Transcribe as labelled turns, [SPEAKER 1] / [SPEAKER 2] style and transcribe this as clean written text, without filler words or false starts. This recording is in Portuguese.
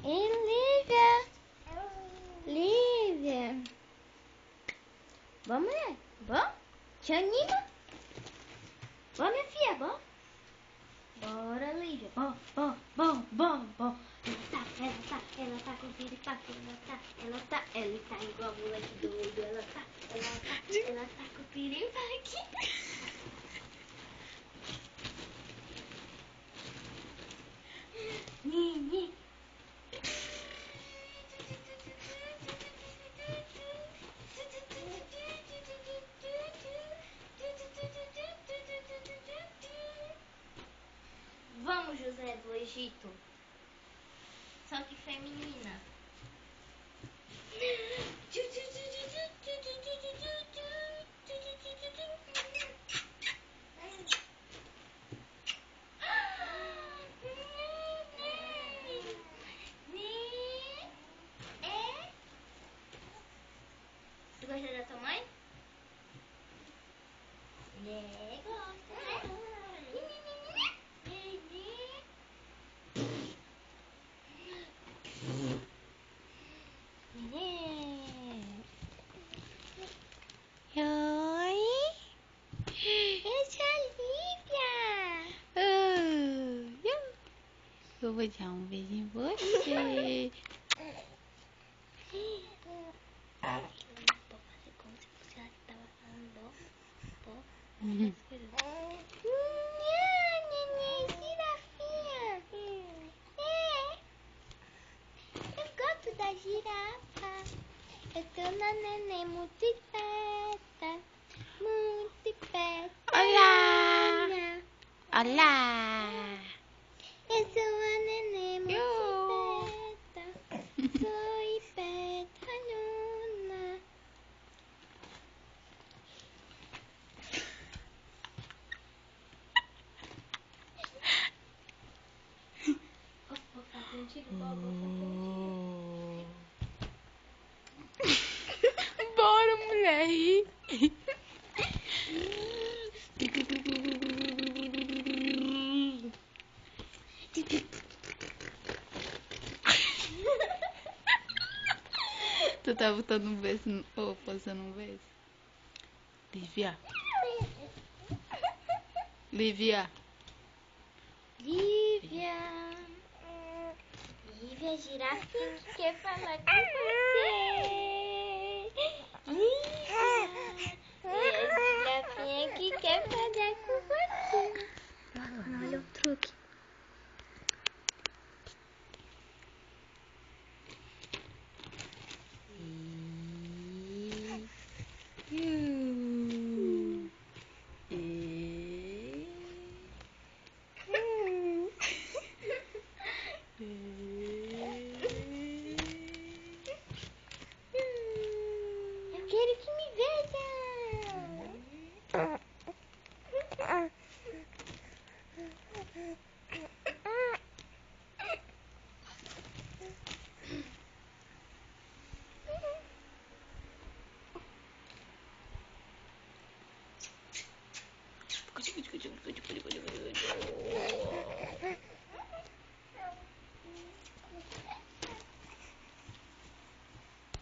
[SPEAKER 1] Ei, Lívia. Lívia. Bom, mulher? Bom? Te anima? Bom, minha filha? Bom? Bora, Lívia. Bom. Ela tá com piripaque. Ela tá igual moleque doido. Ela tá com piripaque. Nini. Vamos, José do Egito. Só que feminina. Tu gosta da tua mãe? Gosta, né? Oi, eu sou a Lívia.
[SPEAKER 2] Eu vou dar um beijo em você.
[SPEAKER 1] Vou fazer como se fosse ela que tava falando, ó. Neném, girafinha. Eu gosto da girafa. Eu tô na neném muito esperta.
[SPEAKER 2] Olá.
[SPEAKER 1] Eu sou a neném muito esperta. Sou espertalhona. Vou fazer um tiro,
[SPEAKER 2] Bora, mulher. Tu tá botando um beijo ou passando um beijo? Lívia.
[SPEAKER 1] Lívia, girafinha que quer falar com você. Lívia, é a girafinha que quer falar com você. Olha o truque. Eu quero que me veja.